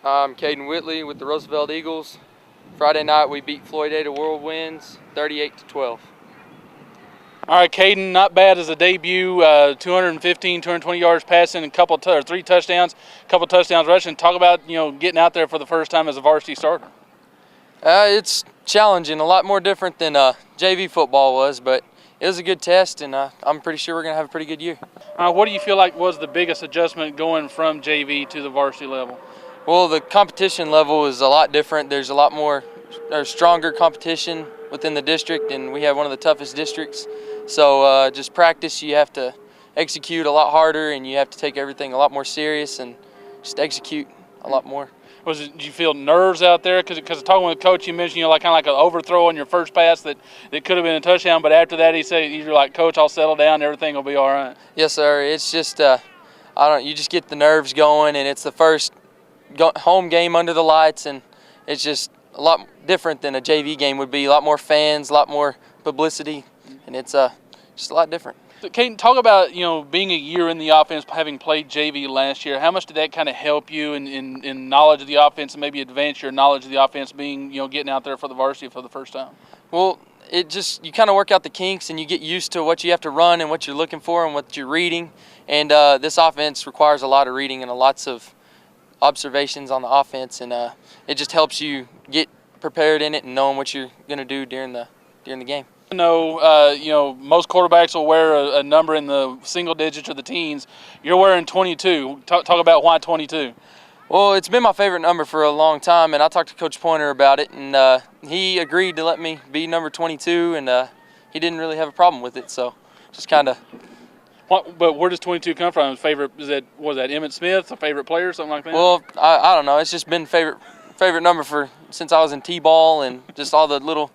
I'm Caden Whitley with the Roosevelt Eagles. Friday night we beat Floyd Ada Whirlwinds 38-12. All right, Caden, not bad as a debut. 215, 220 yards passing, and three touchdowns, a couple touchdowns rushing. Talk about getting out there for the first time as a varsity starter. It's challenging, a lot more different than JV football was, but it was a good test, and I'm pretty sure we're going to have a pretty good year. What do you feel like was the biggest adjustment going from JV to the varsity level? Well, the competition level is a lot different. There's a lot more, stronger competition within the district, and we have one of the toughest districts. So just practice, you have to execute a lot harder, and you have to take everything a lot more serious and just execute a lot more. Did you feel nerves out there? Because talking with Coach, you mentioned kind of like an overthrow on your first pass that could have been a touchdown, but after that he said you're like, Coach, I'll settle down, everything will be all right. Yes, sir. It's just you just get the nerves going, and it's the first home game under the lights, and it's just a lot different than a JV game would be. A lot more fans, a lot more publicity, and it's just a lot different. So, Caden, talk about being a year in the offense, having played JV last year. How much did that kind of help you in knowledge of the offense, and maybe advance your knowledge of the offense, being getting out there for the varsity for the first time? Well, you kind of work out the kinks, and you get used to what you have to run and what you're looking for and what you're reading. And this offense requires a lot of reading and lots of observations on the offense, and it just helps you get prepared in it and knowing what you're going to do during the game. Most quarterbacks will wear a number in the single digits or the teens. You're wearing 22. Talk about why 22. Well, it's been my favorite number for a long time, and I talked to Coach Pointer about it, and he agreed to let me be number 22, and he didn't really have a problem with it, so just kind of. But where does 22 come from? His favorite, was that Emmitt Smith, a favorite player, something like that? Well, I don't know. It's just been favorite number since I was in T-ball and just all the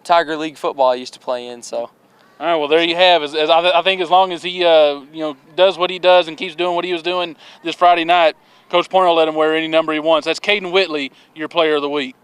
Tiger League football I used to play in. So. All right. Well, there you have. I think as long as he does what he does and keeps doing what he was doing this Friday night, Coach Pointer will let him wear any number he wants. That's Caden Whitley, your Player of the Week.